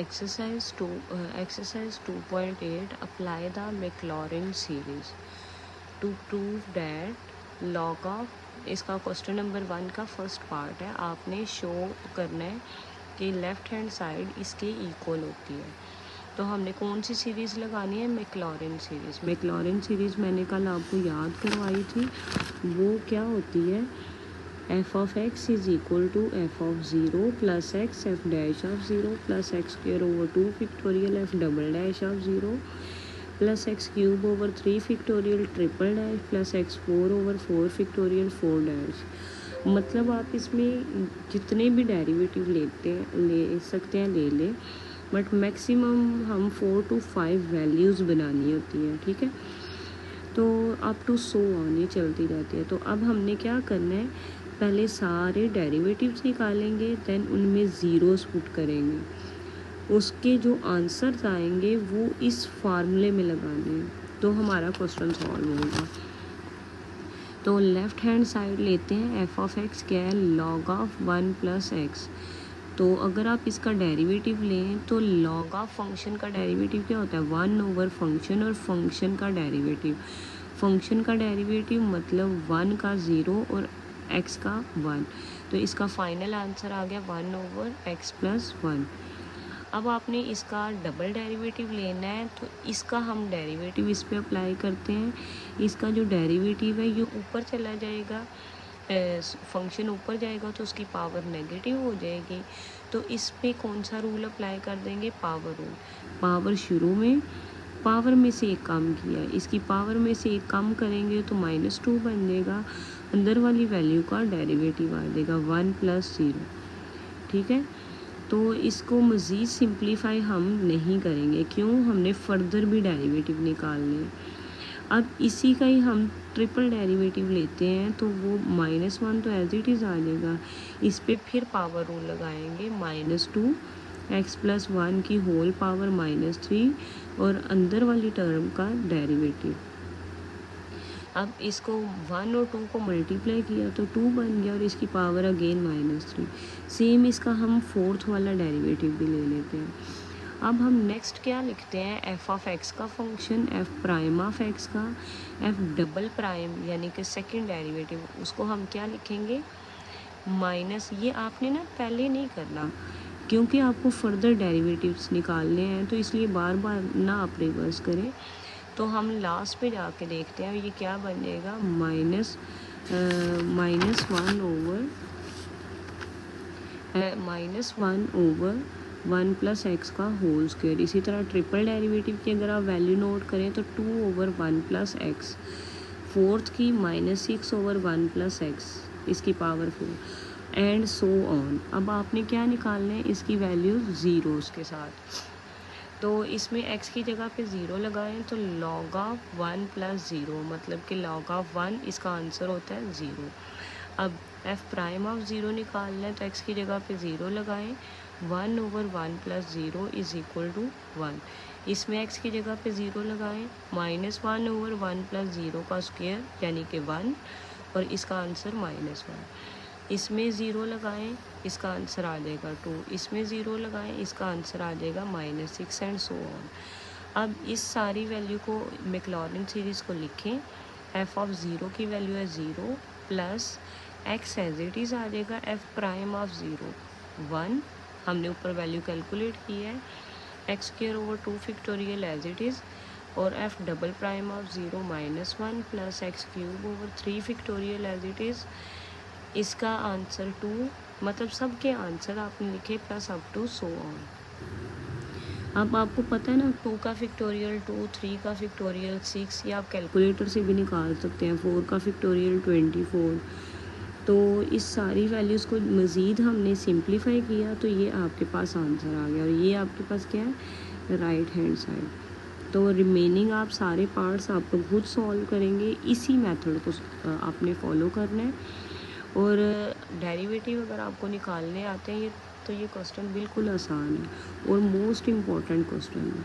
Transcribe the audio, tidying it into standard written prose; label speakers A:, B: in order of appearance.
A: Exercise 2.8 apply the Maclaurin series to prove that log of इसका question number 1 का first part है। आपने show करना है कि लेफ़्ट हैंड साइड इसके इक्वल होती है। तो हमने कौन सी सीरीज़ लगानी है? Maclaurin series. मैक्लॉरिन सीरीज़ मैंने कल आपको याद करवाई थी। वो क्या होती है? f of x is equal to f of 0 plus x f dash of 0 plus x square over 2 factorial f double dash of 0 plus x cube over 3 factorial triple dash plus x 4 over 4 factorial 4 dash। मतलब आप इसमें जितने भी derivative ले सकते हैं ले लें, बट मैक्सिमम हम 4 to 5 वैल्यूज़ बनानी होती हैं, ठीक है। तो अप टू सो ऑन ही चलती रहती है। तो अब हमने क्या करना है, पहले सारे डेरिवेटिव्स निकालेंगे, देन उनमें ज़ीरोस पुट करेंगे। उसके जो आंसर्स आएंगे वो इस फार्मूले में लगाने हैं, तो हमारा क्वेश्चन सॉल्व होगा। तो लेफ़्ट हैंड साइड लेते हैं, एफ ऑफ एक्स क्या है? Log of 1 plus x. तो अगर आप इसका डेरिवेटिव लें तो लॉग ऑफ फंक्शन का डेरिवेटिव क्या होता है? 1 ओवर फंक्शन और फंक्शन का डेरिवेटिव। फंक्शन का डेरिवेटिव मतलब 1 का 0 और x का 1। तो इसका फाइनल आंसर आ गया 1 ओवर x प्लस 1। अब आपने इसका डबल डेरिवेटिव लेना है, तो इसका हम डेरिवेटिव इस पे अप्लाई करते हैं। इसका जो डेरिवेटिव है ये ऊपर चला जाएगा, फंक्शन ऊपर जाएगा तो उसकी पावर नेगेटिव हो जाएगी। तो इस पे कौन सा रूल अप्लाई कर देंगे? Power rule. पावर शुरू में पावर में से एक कम किया, इसकी पावर में से एक कम करेंगे तो -2 बन जाएगा। अंदर वाली वैल्यू का डेरिवेटिव आ जाएगा 1 प्लस 0, ठीक है। तो इसको मज़ीद सिंप्लीफाई हम नहीं करेंगे, क्यों? हमने फर्दर भी डेरिवेटिव निकालने हैं। अब इसी का ही हम ट्रिपल डेरिवेटिव लेते हैं, तो वो -1 तो एज इट इज़ आ जाएगा। इस पे फिर पावर रूल लगाएंगे, -2 x प्लस 1 की होल पावर -3 और अंदर वाली टर्म का डेरिवेटिव। अब इसको 1 और 2 को मल्टीप्लाई किया तो 2 बन गया और इसकी पावर अगेन -3। सेम इसका हम फोर्थ वाला डेरिवेटिव भी ले लेते हैं। अब हम नेक्स्ट क्या लिखते हैं? एफ ऑफ एक्स का function, F prime of x का, एफ डबल प्राइम यानी कि सेकेंड डेरिवेटिव, उसको हम क्या लिखेंगे? माइनस। ये आपने ना पहले नहीं करना, क्योंकि आपको फर्दर डेरिवेटिव्स निकालने हैं, तो इसलिए बार बार ना आप रिवर्स करें। तो हम लास्ट पे जाके देखते हैं ये क्या बन जाएगा, -1 ओवर 1 प्लस एक्स का होल स्क्वायर। इसी तरह ट्रिपल डेरिवेटिव की अगर आप वैल्यू नोट करें तो 2 ओवर 1 प्लस एक्स, फोर्थ की -6 ओवर 1 प्लस एक्स, इसकी पावर 4 एंड सो ऑन। अब आपने क्या निकालना है? इसकी वैल्यू ज़ीरोज़ के साथ। तो इसमें x की जगह पे 0 लगाएं तो log ऑफ 1 प्लस 0, मतलब कि log ऑफ 1 इसका आंसर होता है 0। अब f प्राइम ऑफ 0 निकालना है तो x की जगह पे 0 लगाएं, 1 over 1 plus 0 is equal to 1। इसमें x की जगह पे 0 लगाएं, -1 ओवर 1 प्लस 0 का स्क्वायर यानी कि 1 और इसका आंसर -1। इसमें 0 लगाएं, इसका आंसर आ जाएगा 2। इसमें 0 लगाएं, इसका आंसर आ जाएगा -6 एंड सो ऑन। अब इस सारी वैल्यू को मैक्लॉरिन सीरीज़ को लिखें। एफ ऑफ 0 की वैल्यू है 0 plus x as it is आ जाएगा, एफ प्राइम ऑफ 0 1, हमने ऊपर वैल्यू कैलकुलेट की है, x square over 2 factorial as it is, और f double prime of 0 -1 plus x cube over 3 factorial as it is, इसका आंसर 2, मतलब सब के आंसर आपने लिखे plus up to so on. अब आपको पता है ना 2 का फैक्टोरियल 2, 3 का फैक्टोरियल 6, या आप कैलकुलेटर से भी निकाल सकते हैं, 4 का फैक्टोरियल 24। तो इस सारी वैल्यूज़ को मज़ीद हमने सिंप्लीफाई किया तो ये आपके पास आंसर आ गया, और ये आपके पास क्या है? Right hand side. तो रिमेनिंग आप सारे पार्ट्स आप लोग खुद सॉल्व करेंगे, इसी मेथड को आपने फॉलो करना है। और डेरिवेटिव अगर आपको निकालने आते हैं ये, तो ये क्वेश्चन बिल्कुल आसान है और मोस्ट इम्पॉर्टेंट क्वेश्चन है।